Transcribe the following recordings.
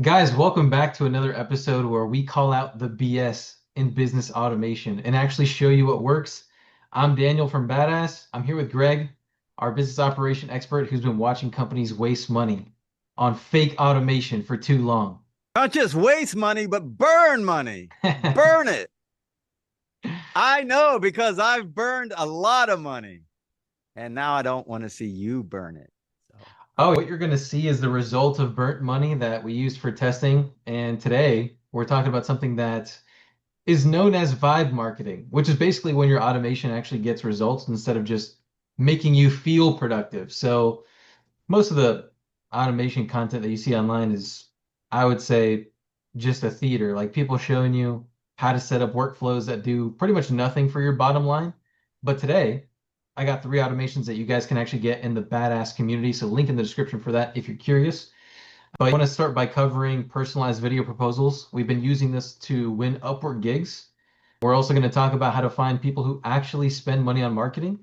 Guys, welcome back to another episode where we call out the BS in business automation and actually show you what works. I'm Daniel from Badass. I'm here with Greg, our business operation expert who's been watching companies waste money on fake automation for too long. Not just waste money, but burn money. Burn it. I know because I've burned a lot of money. And now I don't want to see you burn it. So, Oh, what you're going to see is the result of burnt money that we used for testing. And today we're talking about something that is known as vibe marketing, which is basically when your automation actually gets results instead of just making you feel productive. So most of the automation content that you see online is, I would say, just a theater, like people showing you how to set up workflows that do pretty much nothing for your bottom line. But today, I got three automations that you guys can actually get in the Badass community. So link in the description for that if you're curious. But I want to start by covering personalized video proposals. We've been using this to win Upwork gigs. We're also going to talk about how to find people who actually spend money on marketing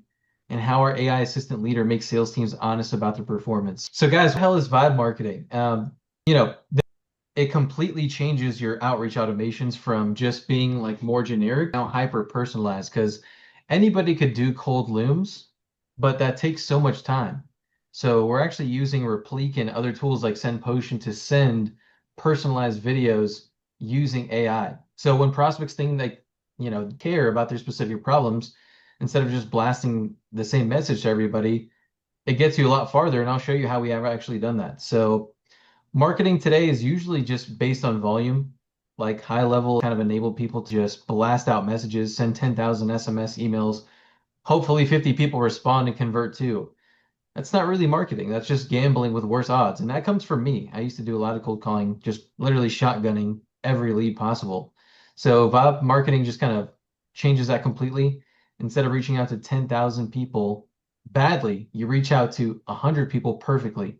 and how our AI assistant leader makes sales teams honest about their performance. So, guys, what the hell is vibe marketing? You know, it completely changes your outreach automations from just being like more generic, now hyper personalized, because anybody could do cold looms, but that takes so much time. So we're actually using Replique and other tools like SendPotion to send personalized videos using AI. So when prospects think they, care about their specific problems, instead of just blasting the same message to everybody, it gets you a lot farther. And I'll show you how we have actually done that. So marketing today is usually just based on volume, like high level kind of enable people to just blast out messages, send 10,000 SMS emails. Hopefully 50 people respond and convert too. That's not really marketing. That's just gambling with worse odds. And that comes from me. I used to do a lot of cold calling, just literally shotgunning every lead possible. So Vibe marketing just kind of changes that completely. Instead of reaching out to 10,000 people badly, you reach out to 100 people perfectly.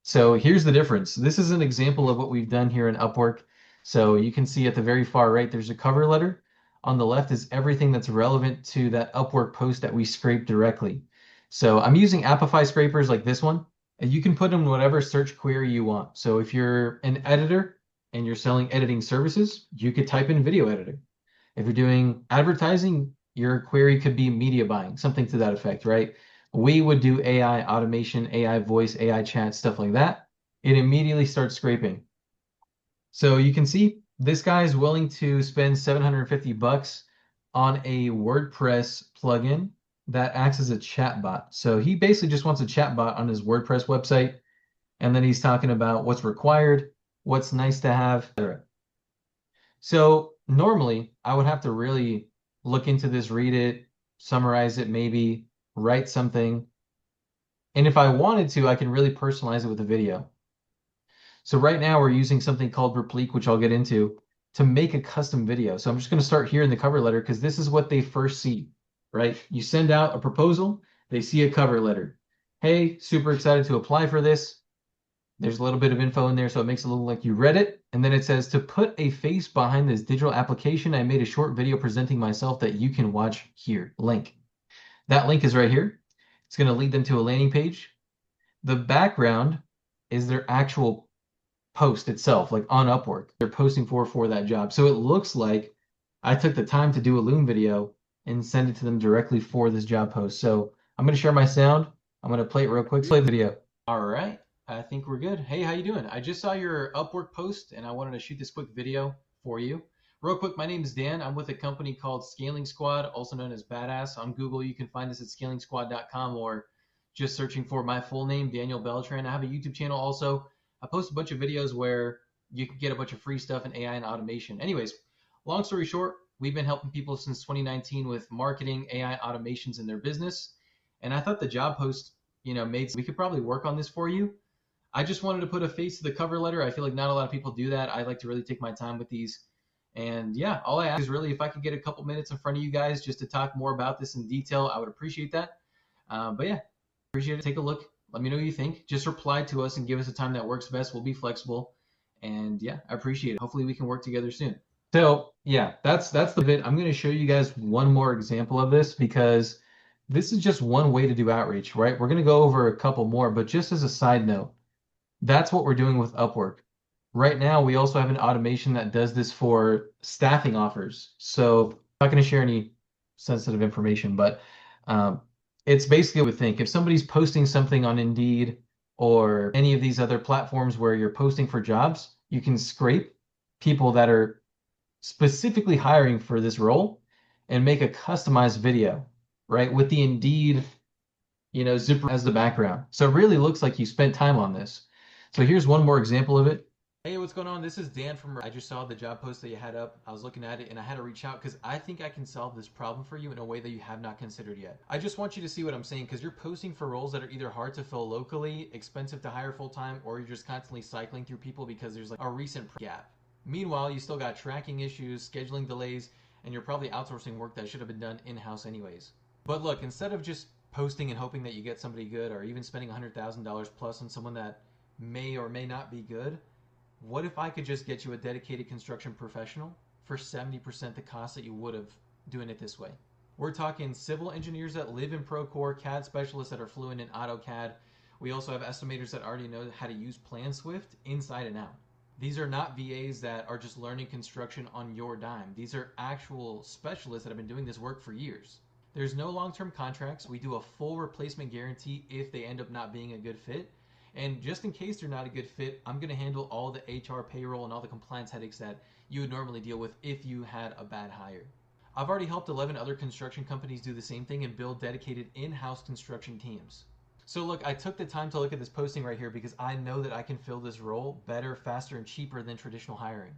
So here's the difference. This is an example of what we've done here in Upwork. So you can see at the very far right, there's a cover letter. On the left is everything that's relevant to that Upwork post that we scraped directly. So I'm using Apify scrapers like this one, and you can put in whatever search query you want. So if you're an editor and you're selling editing services, you could type in video editor. If you're doing advertising, your query could be media buying, something to that effect, right? We would do AI automation, AI voice, AI chat, stuff like that. It immediately starts scraping. So you can see this guy is willing to spend 750 bucks on a WordPress plugin that acts as a chat bot. So he basically just wants a chat bot on his WordPress website. And then he's talking about what's required, what's nice to have, etc. So normally I would have to really look into this, read it, summarize it, maybe write something. And if I wanted to, I can really personalize it with a video. So right now we're using something called Replique, which I'll get into, to make a custom video. So I'm just going to start here in the cover letter because this is what they first see, right? You send out a proposal, they see a cover letter. Hey, super excited to apply for this. There's a little bit of info in there, so it makes it look like you read it. And then it says, to put a face behind this digital application, I made a short video presenting myself that you can watch here. Link. That link is right here. It's going to lead them to a landing page. The background is their actual post itself, like on Upwork. They're posting for that job. So it looks like I took the time to do a Loom video and send it to them directly for this job post. So I'm going to share my sound. I'm going to play it real quick. Play the video. All right. I think we're good. Hey, how you doing? I just saw your Upwork post and I wanted to shoot this quick video for you. Real quick, my name is Dan. I'm with a company called Scaling Squad, also known as Badass. On Google, you can find us at scalingsquad.com or just searching for my full name, Daniel Beltran. I have a YouTube channel also. I post a bunch of videos where you can get a bunch of free stuff in AI and automation. Anyways, long story short, we've been helping people since 2019 with marketing AI automations in their business. And I thought the job post, made we could probably work on this for you. I just wanted to put a face to the cover letter. I feel like not a lot of people do that. I like to really take my time with these. And yeah, all I ask is really if I could get a couple minutes in front of you guys just to talk more about this in detail, I would appreciate that. But yeah, appreciate it. Take a look. Let me know what you think. Just reply to us and give us a time that works best. We'll be flexible. And yeah, I appreciate it. Hopefully we can work together soon. So yeah, that's the bit. I'm going to show you guys one more example of this because this is just one way to do outreach, right? We're going to go over a couple more, but just as a side note, that's what we're doing with Upwork. Right now, we also have an automation that does this for staffing offers. So I'm not going to share any sensitive information, but um, it's basically what we think. If somebody's posting something on Indeed or any of these other platforms where you're posting for jobs, you can scrape people that are specifically hiring for this role and make a customized video, right? With the Indeed, zipper as the background. So it really looks like you spent time on this. So here's one more example of it. Hey, what's going on? This is Dan from. I just saw the job post that you had up. I was looking at it and I had to reach out because I think I can solve this problem for you in a way that you have not considered yet. I just want you to see what I'm saying because you're posting for roles that are either hard to fill locally, expensive to hire full time, or you're just constantly cycling through people because there's like a recent gap. Meanwhile, you still got tracking issues, scheduling delays, and you're probably outsourcing work that should have been done in house anyways. But look, instead of just posting and hoping that you get somebody good or even spending $100,000 plus on someone that may or may not be good, what if I could just get you a dedicated construction professional for 70% the cost that you would have doing it this way? We're talking civil engineers that live in Procore, CAD specialists that are fluent in AutoCAD. We also have estimators that already know how to use PlanSwift inside and out. These are not VAs that are just learning construction on your dime. These are actual specialists that have been doing this work for years. There's no long-term contracts. We do a full replacement guarantee if they end up not being a good fit. And just in case they're not a good fit, I'm going to handle all the HR, payroll, and all the compliance headaches that you would normally deal with if you had a bad hire. I've already helped 11 other construction companies do the same thing and build dedicated in-house construction teams. So look, I took the time to look at this posting right here because I know that I can fill this role better, faster, and cheaper than traditional hiring.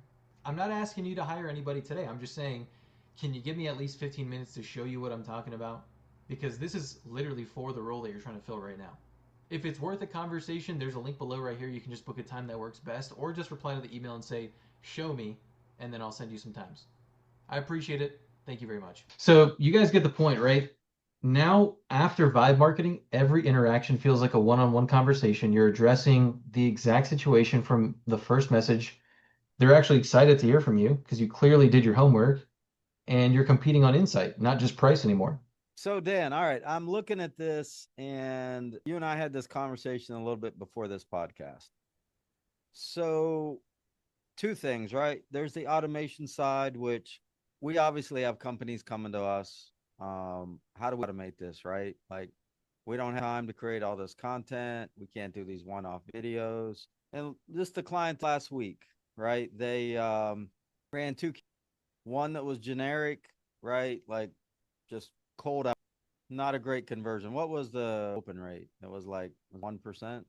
I'm not asking you to hire anybody today. I'm just saying, can you give me at least 15 minutes to show you what I'm talking about? Because this is literally for the role that you're trying to fill right now. If it's worth a conversation, there's a link below right here. You can just book a time that works best, or just reply to the email and say, show me, and then I'll send you some times. I appreciate it. Thank you very much. So you guys get the point, right? Now, after vibe marketing, every interaction feels like a one-on-one conversation. You're addressing the exact situation from the first message. They're actually excited to hear from you because you clearly did your homework and you're competing on insight, not just price anymore. So Dan, all right, I'm looking at this, and you and I had this conversation a little bit before this podcast. So two things, right? There's the automation side, which we obviously have companies coming to us. How do we automate this, right? Like, we don't have time to create all this content. We can't do these one-off videos. And just the client last week, right? They ran two, one that was generic, right? Like just cold out, not a great conversion. What was the open rate? It was like 1%, 2%.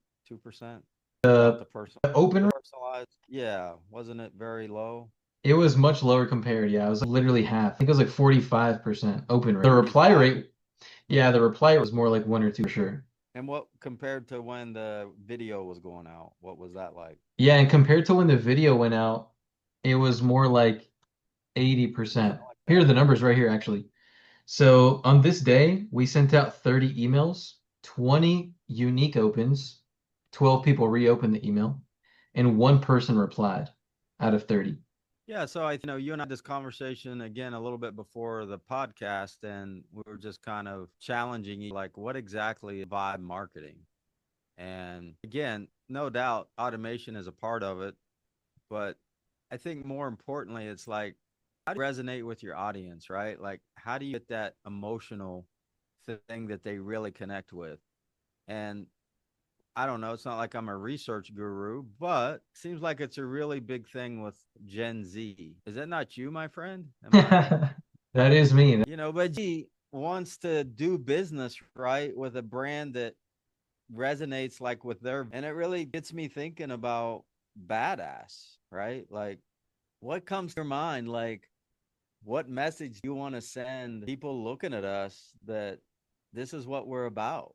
The The open, personalized, yeah, wasn't it very low? it was much lower compared. Yeah, it was literally half. I think it was like 45% open rate. The reply 45? rate, yeah, the reply rate was more like 1 or 2 for sure. And what compared to when the video was going out? What was that like? Yeah, and compared to when the video went out, it was more like 80%. Something like Here are that. the numbers right here, actually. So on this day, we sent out 30 emails, 20 unique opens, 12 people reopened the email, and one person replied out of 30. Yeah, so you and I had this conversation again a little bit before the podcast, and we were just kind of challenging you, like, what exactly is vibe marketing? And again, no doubt automation is a part of it, but I think more importantly, it's like, how do you resonate with your audience, right? Like, how do you get that emotional thing that they really connect with? And I don't know, it's not like I'm a research guru, but seems like it's a really big thing with Gen Z. Is that not you, my friend? Am I, That is me. but G wants to do business, right, with a brand that resonates like with their, and it really gets me thinking about badass, right? Like, what comes to your mind? Like, what message do you want to send people looking at us that this is what we're about?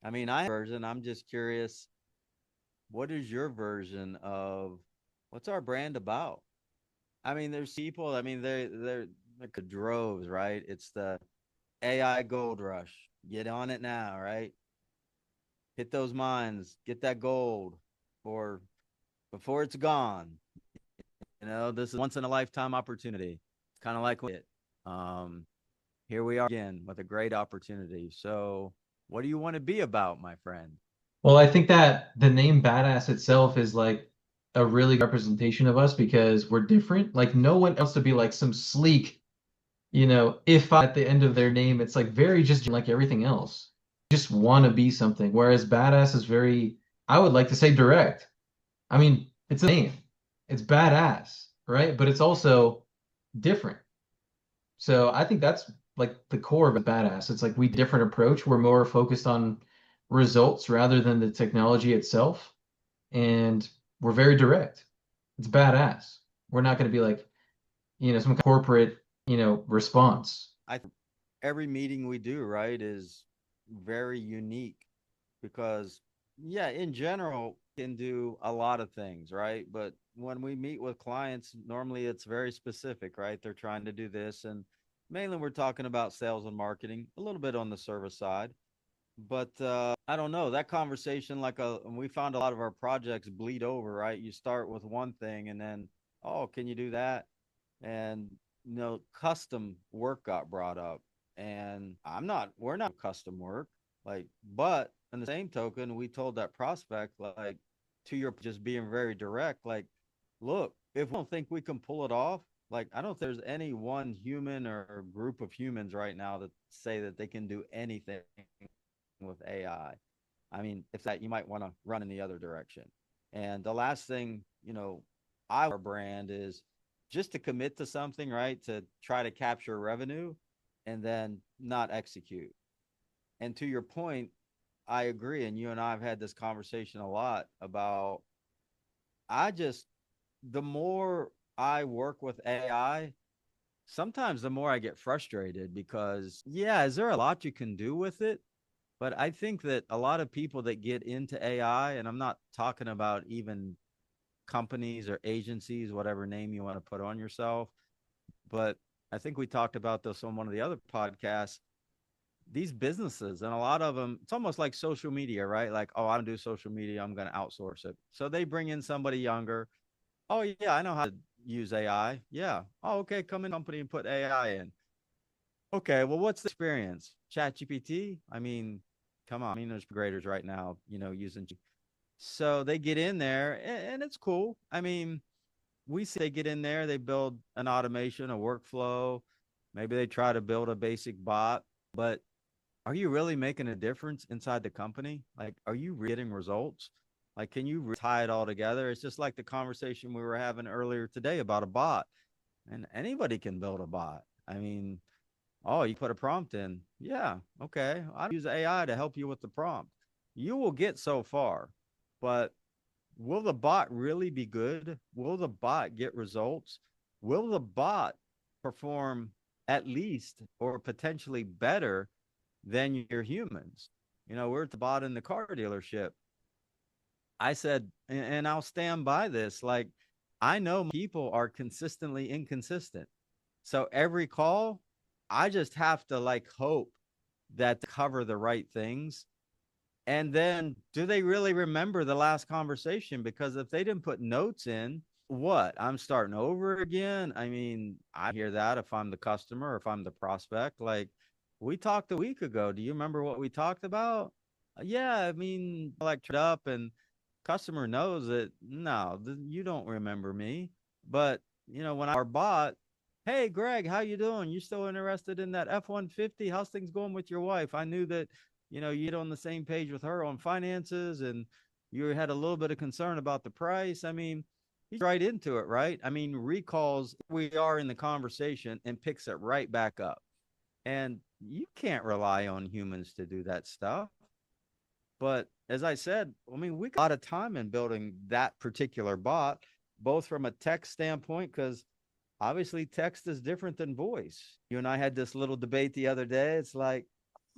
I mean, I'm just curious, what is your version of what's our brand about? I mean, there's people, I mean, they're like the droves, right? It's the AI gold rush. Get on it now, right? Hit those mines, get that gold, or before it's gone. This is once in a lifetime opportunity. Kind of like it. Here we are again with a great opportunity. So, what do you want to be about, my friend? Well, I think that the name badass itself is like a really good representation of us because we're different. Like no one else to be like some sleek, if at the end of their name, it's like very just like everything else. Just want to be something. Whereas badass is very, I would like to say direct. I mean, it's a name. It's badass, right? But it's also different. So I think that's like the core of a badass. It's like we different approach. We're more focused on results rather than the technology itself. And we're very direct. It's badass. We're not going to be like, some corporate, response. Every meeting we do, right, is very unique because, yeah, in general, can do a lot of things, right? But when we meet with clients, normally it's very specific, right? They're trying to do this. And mainly we're talking about sales and marketing, a little bit on the service side. But I don't know that conversation, we found a lot of our projects bleed over, right? You start with one thing and then, oh, can you do that? And custom work got brought up, and we're not custom work, but in the same token, we told that prospect, like, to your just being very direct, like, look, if we don't think we can pull it off, like, I don't think there's any one human or group of humans right now that say that they can do anything with AI. I mean, if that, you might want to run in the other direction. And the last thing, our brand is just to commit to something, right? To try to capture revenue and then not execute. And to your point, I agree. And you and I have had this conversation a lot about, I just, the more I work with AI, sometimes the more I get frustrated because, yeah, is there a lot you can do with it? But I think that a lot of people that get into AI, and I'm not talking about even companies or agencies, whatever name you want to put on yourself, but I think we talked about this on one of the other podcasts. These businesses, and a lot of them, it's almost like social media, right? Like, oh, I don't do social media, I'm going to outsource it. So they bring in somebody younger. Oh, yeah, I know how to use AI. Yeah. Oh, okay, come in company and put AI in. Okay, well, what's the experience? Chat GPT? I mean, come on. I mean, there's graders right now, using. So they get in there and it's cool. I mean, we see they get in there, they build an automation, a workflow. Maybe they try to build a basic bot, but are you really making a difference inside the company? Like, are you getting results? Like, can you tie it all together? It's just like the conversation we were having earlier today about a bot, and anybody can build a bot. I mean, oh, you put a prompt in. Yeah, okay. I use AI to help you with the prompt. You will get so far, but will the bot really be good? Will the bot get results? Will the bot perform at least or potentially better than your humans? We're at the bot in the car dealership. I said, and I'll stand by this, like, I know people are consistently inconsistent. So every call, I just have to like hope that they cover the right things. And then do they really remember the last conversation? Because if they didn't put notes in, what? I'm starting over again. I mean, I hear that if I'm the customer or if I'm the prospect. Like, we talked a week ago. Do you remember what we talked about? Yeah, I mean, like, up, and customer knows that no, you don't remember me. But when our bot, hey Greg, how you doing? You still interested in that F-150? How's things going with your wife? I knew that you'd on the same page with her on finances, and you had a little bit of concern about the price. I mean, he's right into it, right? I mean, recalls we are in the conversation and picks it right back up. And you can't rely on humans to do that stuff. But as I said, I mean, we got a lot of time in building that particular bot, both from a text standpoint, because obviously text is different than voice. You and I had this little debate the other day. It's like,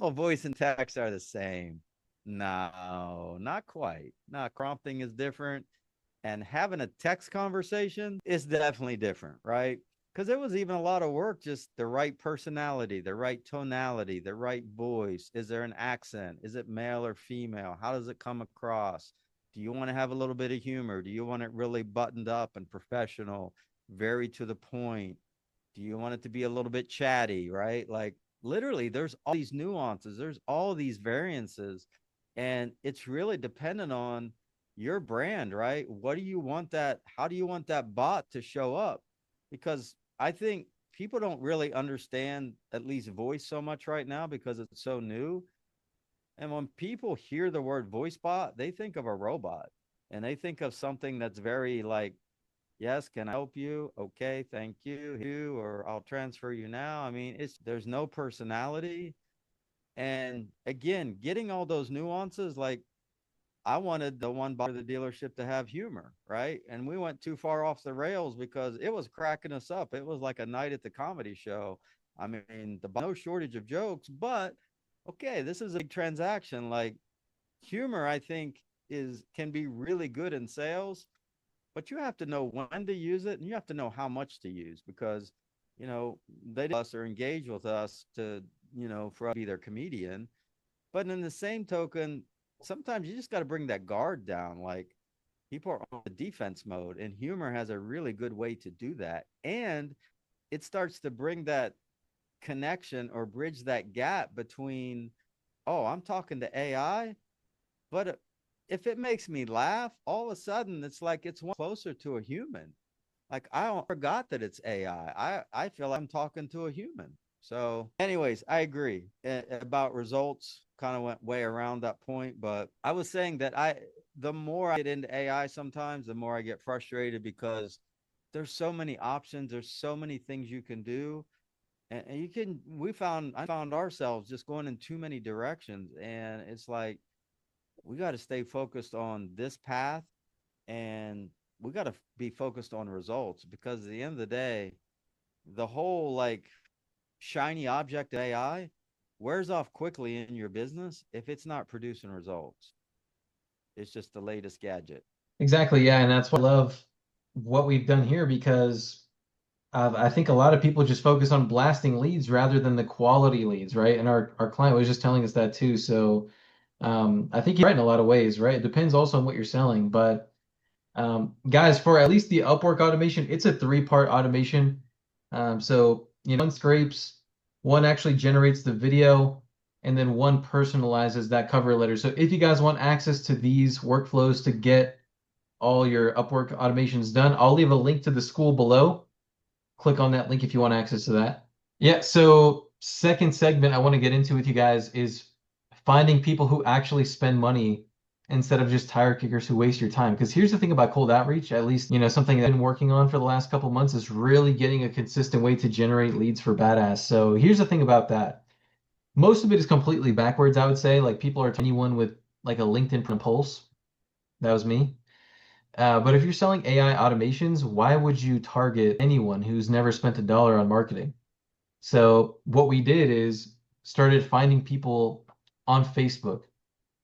oh, voice and text are the same. No, not quite. No, prompting is different. And having a text conversation is definitely different, right? Because it was even a lot of work, just the right personality, the right tonality, the right voice. Is there an accent? Is it male or female? How does it come across? Do you want to have a little bit of humor? Do you want it really buttoned up and professional, very to the point? Do you want it to be a little bit chatty, right? Like, literally, there's all these nuances, there's all these variances, and it's really dependent on your brand, right? What do you want that? How do you want that bot to show up? Because I think people don't really understand at least voice so much right now because it's so new. And when people hear the word voice bot, they think of a robot and they think of something that's very like, yes, can I help you? Okay, thank you, or I'll transfer you now. I mean, it's there's no personality. And again, getting all those nuances, like I wanted the one by the dealership to have humor, right? And we went too far off the rails because it was cracking us up. It was like a night at the comedy show. I mean, the no shortage of jokes, but okay, this is a big transaction. Like humor, I think is can be really good in sales, but you have to know when to use it and you have to know how much to use because they us or engage with us to for us to be their comedian. But in the same token, sometimes you just got to bring that guard down. Like people are on the defense mode, and humor has a really good way to do that. And it starts to bring that connection or bridge that gap between, oh, I'm talking to AI, but if it makes me laugh, all of a sudden it's like it's one closer to a human. Like I forgot that it's AI. I feel like I'm talking to a human. So, anyways, I agree about results. Kind of went way around that point, but I was saying that the more I get into AI, sometimes the more I get frustrated because there's so many options. There's so many things you can do, and you can. I found ourselves just going in too many directions, and it's like we got to stay focused on this path and we got to be focused on results because at the end of the day, the whole like shiny object AI wears off quickly in your business if it's not producing results. It's just the latest gadget. Exactly, yeah, and that's why I love what we've done here because I think a lot of people just focus on blasting leads rather than the quality leads, right? And our client was just telling us that too. So I think you're right in a lot of ways, right? It depends also on what you're selling, but guys, for at least the Upwork automation, it's a three-part automation. So, one scrapes, one actually generates the video, and then one personalizes that cover letter. So if you guys want access to these workflows to get all your Upwork automations done, I'll leave a link to the school below. Click on that link if you want access to that. Yeah, so second segment I want to get into with you guys is finding people who actually spend money instead of just tire kickers who waste your time. Because here's the thing about cold outreach, at least, something that I've been working on for the last couple months is really getting a consistent way to generate leads for Badass. So here's the thing about that. Most of it is completely backwards, I would say. Like people are anyone with like a LinkedIn Pulse. That was me. But if you're selling AI automations, why would you target anyone who's never spent a dollar on marketing? So what we did is started finding people on Facebook.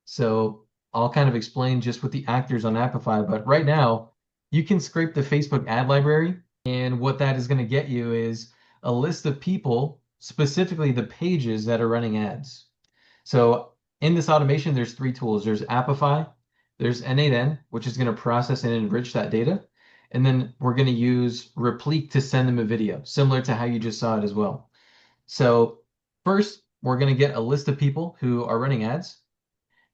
So I'll kind of explain just with the actors on Apify, but right now you can scrape the Facebook ad library, and what that is going to get you is a list of people, specifically the pages that are running ads. So in this automation, there's three tools. There's Apify, there's N8N, which is going to process and enrich that data. And then we're going to use Replique to send them a video, similar to how you just saw it as well. So first, we're going to get a list of people who are running ads.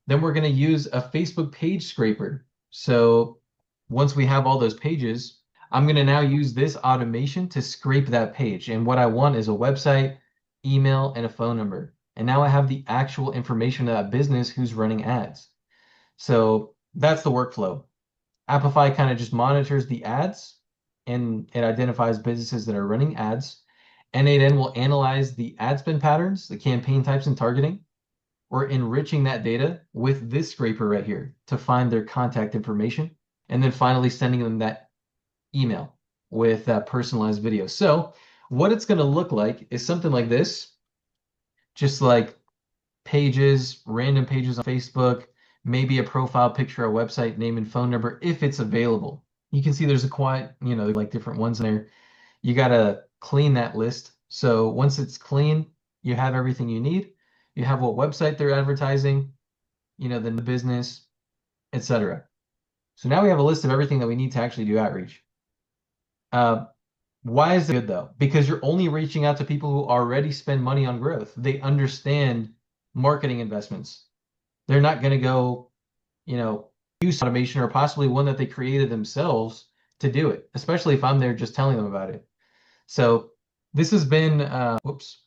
Then we're going to use a Facebook page scraper. So once we have all those pages, I'm going to now use this automation to scrape that page. And what I want is a website, email, and a phone number. And now I have the actual information of that business who's running ads. So that's the workflow. Apify kind of just monitors the ads and it identifies businesses that are running ads. N8N will analyze the ad spend patterns, the campaign types, and targeting. We're enriching that data with this scraper right here to find their contact information, and then finally sending them that email with that personalized video. So what it's going to look like is something like this, just like pages, random pages on Facebook, maybe a profile picture, a website name and phone number if it's available. You can see there's a quite, like different ones in there. You got to clean that list. So once it's clean, you have everything you need. You have what website they're advertising, the business, etc. So now we have a list of everything that we need to actually do outreach. Why is it good though? Because you're only reaching out to people who already spend money on growth. They understand marketing investments. They're not going to go, use automation or possibly one that they created themselves to do it, especially if I'm there just telling them about it. So this has been, whoops,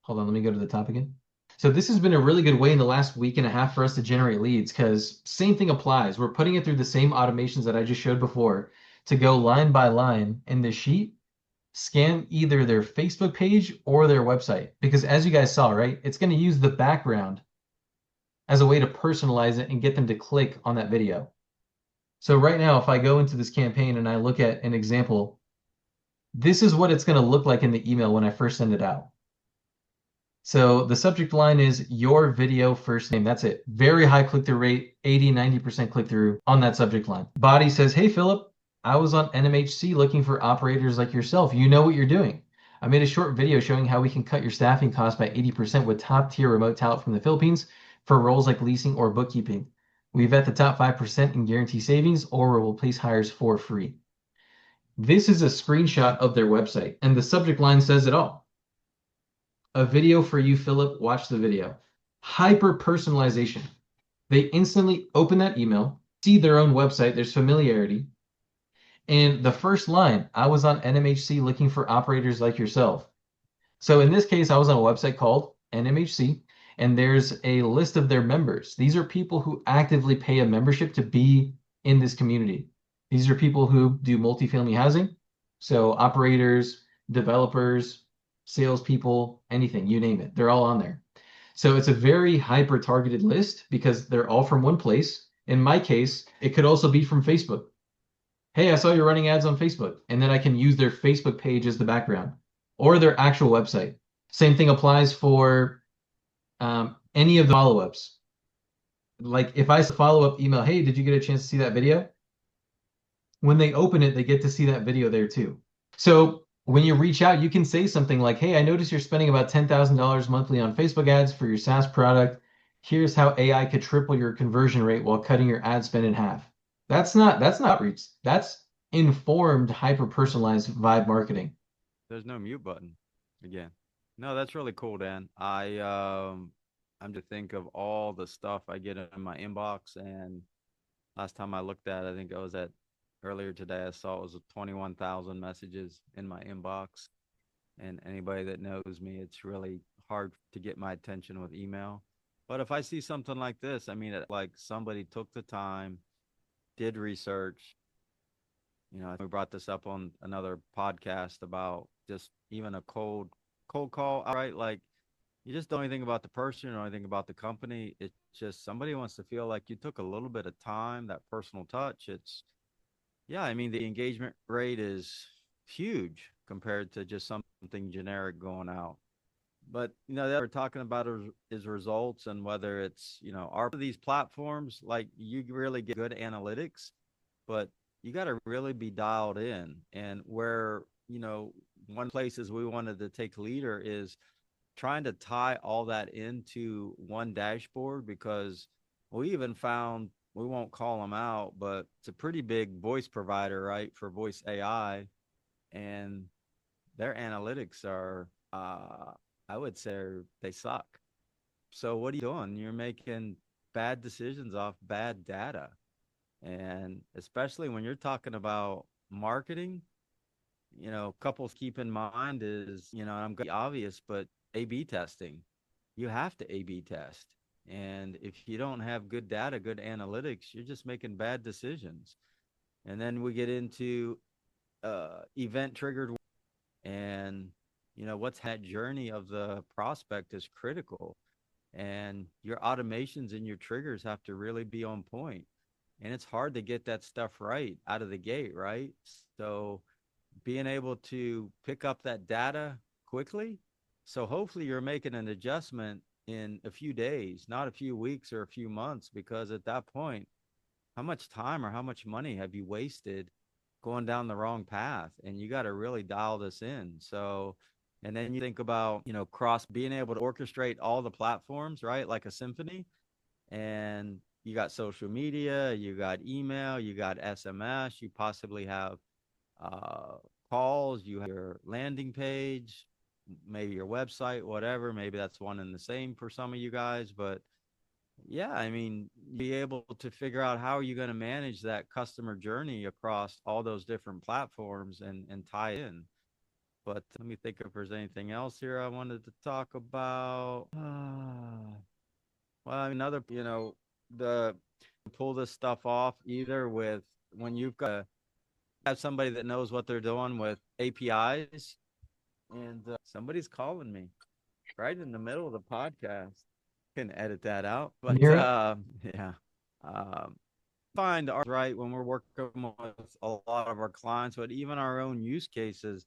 hold on, let me go to the top again. So this has been a really good way in the last week and a half for us to generate leads because same thing applies. We're putting it through the same automations that I just showed before to go line by line in the sheet, scan either their Facebook page or their website. Because as you guys saw, right, it's going to use the background as a way to personalize it and get them to click on that video. So right now, if I go into this campaign and I look at an example, this is what it's going to look like in the email when I first send it out. So the subject line is your video first name. That's it. Very high click-through rate, 80, 90% click-through on that subject line. Body says, hey, Philip, I was on NMHC looking for operators like yourself. You know what you're doing. I made a short video showing how we can cut your staffing costs by 80% with top-tier remote talent from the Philippines for roles like leasing or bookkeeping. We vet the top 5% and guarantee savings, or we'll place hires for free. This is a screenshot of their website, and the subject line says it all. A video for you, Philip. Watch the video. Hyper personalization. They instantly open that email, see their own website, there's familiarity. And the first line, I was on NMHC looking for operators like yourself. So in this case, I was on a website called NMHC, and there's a list of their members. These are people who actively pay a membership to be in this community. These are people who do multifamily housing. So operators, developers, salespeople, anything, you name it. They're all on there. So it's a very hyper targeted list because they're all from one place. In my case, it could also be from Facebook. Hey, I saw you're running ads on Facebook, and then I can use their Facebook page as the background or their actual website. Same thing applies for any of the follow-ups. Like if I follow up email, hey, did you get a chance to see that video? When they open it, they get to see that video there too. So when you reach out, you can say something like, hey, I noticed you're spending about $10,000 monthly on Facebook ads for your SaaS product. Here's how AI could triple your conversion rate while cutting your ad spend in half. That's not reach. That's informed, hyper-personalized vibe marketing. There's no mute button again. No, that's really cool, Dan. I'm to think of all the stuff I get in my inbox, and last time I looked at, I think I was at earlier today, I saw it was 21,000 messages in my inbox. And anybody that knows me, it's really hard to get my attention with email. But if I see something like this, I mean, like somebody took the time, did research. We brought this up on another podcast about just even a cold call, right? Like you just don't anything about the person or anything about the company. It's just somebody wants to feel like you took a little bit of time, that personal touch. Yeah, I mean, the engagement rate is huge compared to just something generic going out. But that we're talking about is results, and whether it's are these platforms, like you really get good analytics, but you got to really be dialed in. And where one places we wanted to take leader is trying to tie all that into one dashboard, because we even found, we won't call them out, but it's a pretty big voice provider, right, for voice AI, and their analytics are, I would say, they suck. So what are you doing? You're making bad decisions off bad data. And especially when you're talking about marketing, couples keep in mind is, I'm going to be obvious, but A/B testing. You have to A/B test. And if you don't have good data, good analytics, you're just making bad decisions. And then we get into event triggered, and what's that journey of the prospect is critical, and your automations and your triggers have to really be on point. And it's hard to get that stuff right out of the gate, right? So being able to pick up that data quickly, so hopefully you're making an adjustment in a few days, not a few weeks or a few months, because at that point, how much time or how much money have you wasted going down the wrong path? And you got to really dial this in. So, and then you think about, cross being able to orchestrate all the platforms, right? Like a symphony. And you got social media, you got email, you got SMS, you possibly have calls, you have your landing page, maybe your website, whatever. Maybe that's one and the same for some of you guys, but Yeah, I mean, be able to figure out how are you going to manage that customer journey across all those different platforms and tie in. But let me think if there's anything else here I wanted to talk about. Well, another, the pull this stuff off either with when you've got to have somebody that knows what they're doing with APIs, and somebody's calling me right in the middle of the podcast. Can edit that out, but Mira? yeah, um, find our right when we're working with a lot of our clients, but even our own use cases.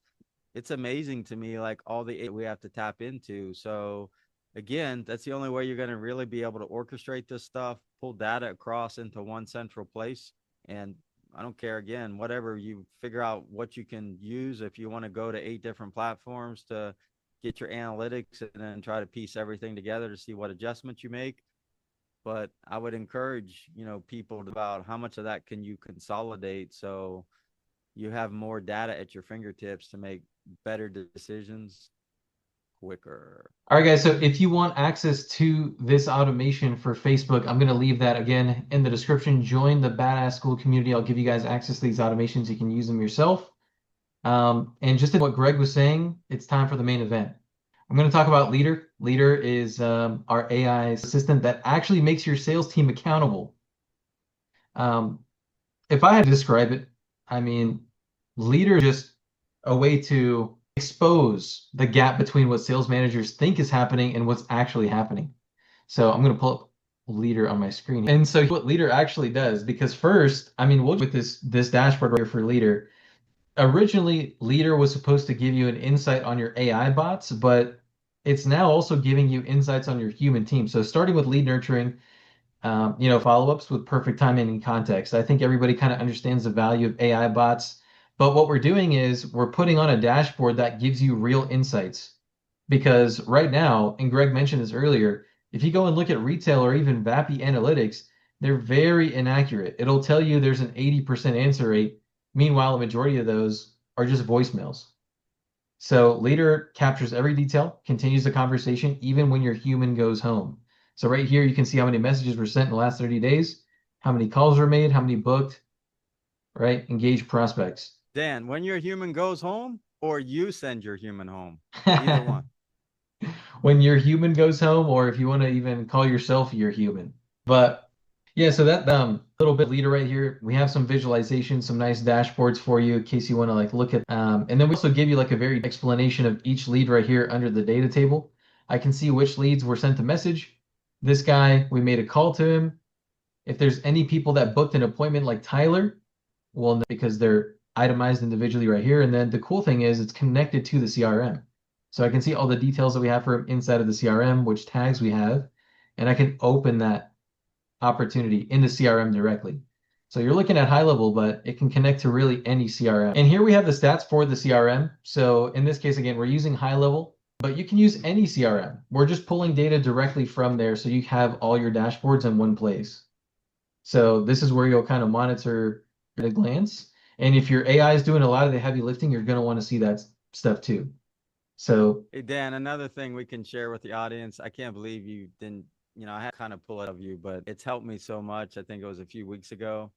It's amazing to me, like all the we have to tap into. So again, that's the only way you're going to really be able to orchestrate this stuff, pull data across into one central place. And I don't care, again, whatever you figure out what you can use. If you want to go to 8 different platforms to get your analytics and then try to piece everything together to see what adjustments you make. But I would encourage, people about how much of that can you consolidate so you have more data at your fingertips to make better decisions quicker. All right, guys. So if you want access to this automation for Facebook, I'm going to leave that again in the description. Join the Badass School community. I'll give you guys access to these automations. You can use them yourself. And just what Greg was saying, it's time for the main event. I'm going to talk about Leader. Leader is our AI assistant that actually makes your sales team accountable. Um, if I had to describe it, I mean, Leader is just a way to expose the gap between what sales managers think is happening and what's actually happening. So I'm going to pull up Leader on my screen. And so what Leader actually does, because first, I mean, we'll with this dashboard right here for Leader. Originally, Leader was supposed to give you an insight on your AI bots, but it's now also giving you insights on your human team. So starting with lead nurturing, follow-ups with perfect timing and context. I think everybody kind of understands the value of AI bots, but what we're doing is we're putting on a dashboard that gives you real insights. Because right now, and Greg mentioned this earlier, if you go and look at retail or even VAPI analytics, they're very inaccurate. It'll tell you there's an 80% answer rate. Meanwhile, the majority of those are just voicemails. So Leader captures every detail, continues the conversation, even when your human goes home. So right here, you can see how many messages were sent in the last 30 days, how many calls were made, how many booked, right? Engaged prospects. Dan, when your human goes home or you send your human home, either one. When your human goes home, or if you want to even call yourself your human. But yeah, so that little bit Leader right here, we have some visualization, some nice dashboards for you in case you want to like look at and then we also give you like a very explanation of each lead right here under the data table. I can see which leads were sent a message. This guy, we made a call to him. If there's any people that booked an appointment like Tyler, well, because they're itemized individually right here. And then the cool thing is it's connected to the CRM. So I can see all the details that we have for him inside of the CRM, which tags we have, and I can open that opportunity in the CRM directly. So you're looking at high level, but it can connect to really any CRM. And here we have the stats for the CRM. So in this case, again, we're using high level, but you can use any CRM. We're just pulling data directly from there so you have all your dashboards in one place. So this is where you'll kind of monitor at a glance. And if your AI is doing a lot of the heavy lifting, you're going to want to see that stuff too. So Hey, Dan, another thing we can share with the audience. I can't believe you didn't, I had kind of pull it of you, but it's helped me so much. I think it was a few weeks ago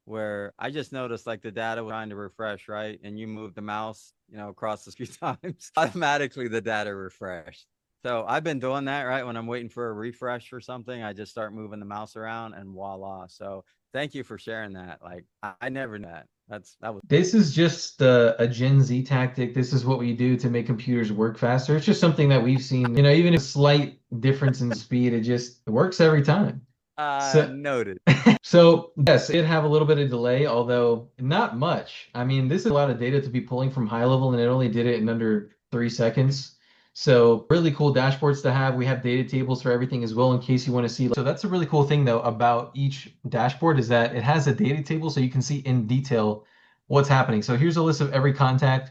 where I just noticed like the data was trying to refresh, right? And you moved the mouse, across a few times, automatically the data refreshed. So I've been doing that, right? When I'm waiting for a refresh or something, I just start moving the mouse around and voila. So thank you for sharing that. Like I never knew that. That was this is just a Gen Z tactic. This is what we do to make computers work faster. It's just something that we've seen, even a slight difference in speed, it works every time. So, noted. so yes, it have a little bit of delay, although not much. I mean, this is a lot of data to be pulling from high level, and it only did it in under 3 seconds. So really cool dashboards to have. We have data tables for everything as well in case you want to see. So that's a really cool thing though about each dashboard is that it has a data table so you can see in detail what's happening. So here's a list of every contact.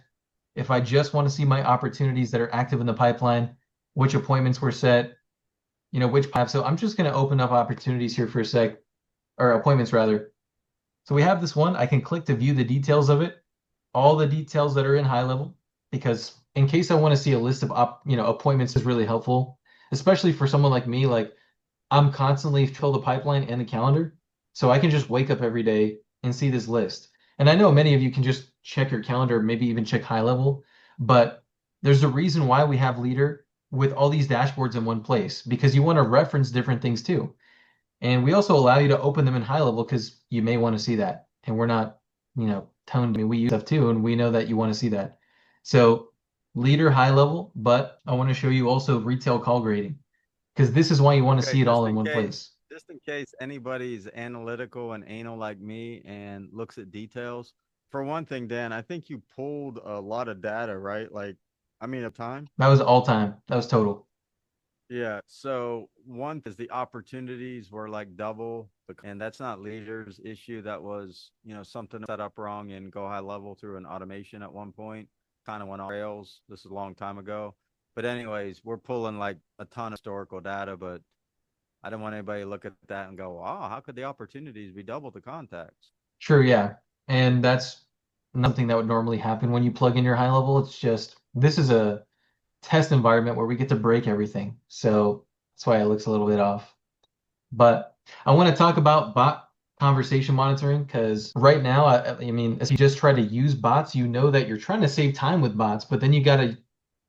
If I just want to see my opportunities that are active in the pipeline, which appointments were set, which pipe. So I'm just going to open up opportunities here for a sec, or appointments rather. So we have this one. I can click to view the details of it, all the details that are in high level, because in case I want to see a list of appointments is really helpful, especially for someone like me. Like I'm constantly fill the pipeline and the calendar. So I can just wake up every day and see this list. And I know many of you can just check your calendar, maybe even check high level, but there's a reason why we have Leader with all these dashboards in one place because you want to reference different things too. And we also allow you to open them in high level because you may want to see that. And we're not, toned. I mean, we use stuff too, and we know that you want to see that. So Leader high level, but I want to show you also retail call grading because this is why you want to Okay, see it all in one place. just in case anybody's analytical and anal like me and looks at details. For one thing, Dan, I think you pulled a lot of data, right? Like, I mean, of time. That was all time. That was total. Yeah. So one is the opportunities were like double, and that's not leaders issue. That was, something set up wrong in Go High Level through an automation at one point. Kind of went off rails. This is a long time ago. But anyways, we're pulling like a ton of historical data, but I don't want anybody to look at that and go, "Wow, how could the opportunities be double the contacts?" True, yeah. And that's nothing that would normally happen when you plug in your high level. It's just this is a test environment where we get to break everything. So that's why it looks a little bit off. But I want to talk about bot conversation monitoring because right now, I mean, if you just try to use bots, you know that you're trying to save time with bots, but then you got to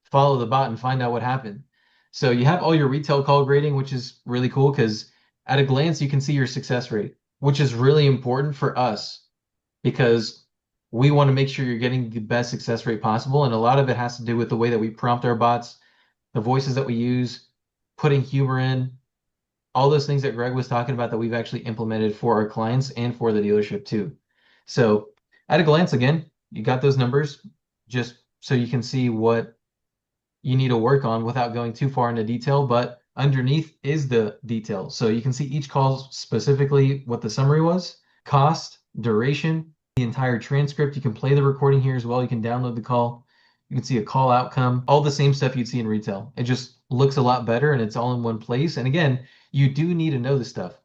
follow the bot and find out what happened. So you have all your retail call grading, which is really cool because at a glance, you can see your success rate, which is really important for us because we want to make sure you're getting the best success rate possible. And a lot of it has to do with the way that we prompt our bots, the voices that we use, putting humor in, all those things that Greg was talking about that we've actually implemented for our clients and for the dealership too. So at a glance, again, you got those numbers just so you can see what you need to work on without going too far into detail, but underneath is the detail. So you can see each call specifically what the summary was, cost, duration, the entire transcript. You can play the recording here as well. You can download the call. You can see a call outcome, all the same stuff you'd see in retail. It just looks a lot better and it's all in one place. And again, you do need to know this stuff.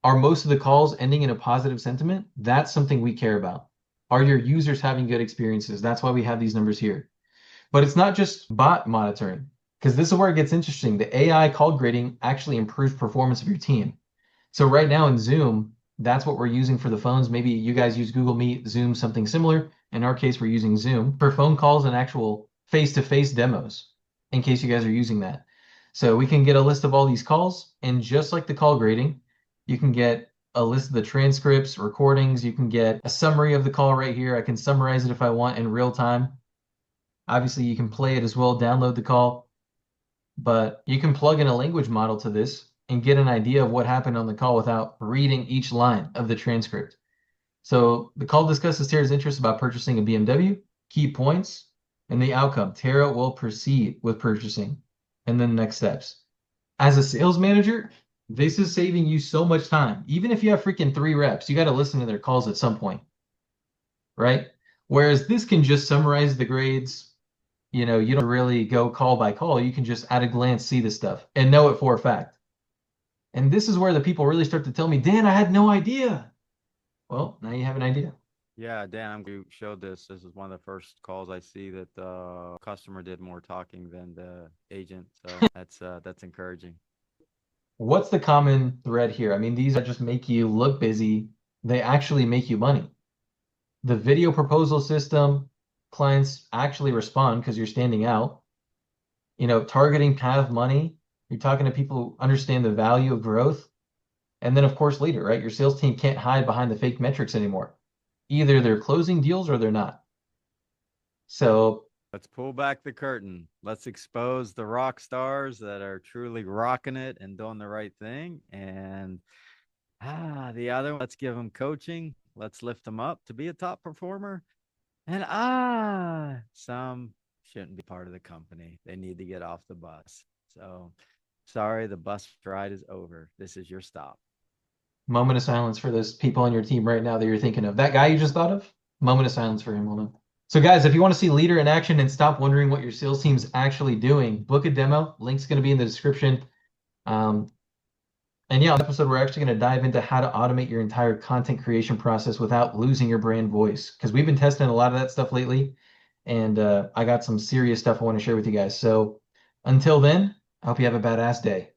Are most of the calls ending in a positive sentiment? That's something we care about. Are your users having good experiences? That's why we have these numbers here. But it's not just bot monitoring, because this is where it gets interesting. The AI call grading actually improves performance of your team. So right now in Zoom, that's what we're using for the phones. Maybe you guys use Google Meet, Zoom, something similar. In our case, we're using Zoom for phone calls and actual face-to-face demos, in case you guys are using that. So we can get a list of all these calls, and just like the call grading, you can get a list of the transcripts, recordings. You can get a summary of the call right here. I can summarize it if I want in real time. Obviously, you can play it as well, download the call, but you can plug in a language model to this and get an idea of what happened on the call without reading each line of the transcript. So the call discusses Tara's interest about purchasing a BMW, key points, and the outcome. Tara will proceed with purchasing, and then next steps. As a sales manager, this is saving you so much time. Even if you have freaking 3 reps, you got to listen to their calls at some point, right? Whereas this can just summarize the grades, you don't really go call by call. You can just at a glance see the stuff and know it for a fact. And this is where the people really start to tell me, Dan, I had no idea. Well, now you have an idea. Yeah, Dan, I'm you showed this. This is one of the first calls I see that the customer did more talking than the agent. So that's encouraging. What's the common thread here? I mean, these are just make you look busy. They actually make you money. The video proposal system, clients actually respond because you're standing out. Targeting have money. You're talking to people who understand the value of growth. And then, of course, Leader, right? Your sales team can't hide behind the fake metrics anymore. Either they're closing deals or they're not. So let's pull back the curtain. Let's expose the rock stars that are truly rocking it and doing the right thing. And the other one, let's give them coaching. Let's lift them up to be a top performer. And some shouldn't be part of the company. They need to get off the bus. So sorry, the bus ride is over. This is your stop. Moment of silence for those people on your team right now that you're thinking of. That guy you just thought of? Moment of silence for him. Hold on. So guys, if you want to see Leader in action and stop wondering what your sales team's actually doing, book a demo. Link's going to be in the description. And yeah, on the episode, we're actually going to dive into how to automate your entire content creation process without losing your brand voice. Because we've been testing a lot of that stuff lately. And I got some serious stuff I want to share with you guys. So until then, I hope you have a badass day.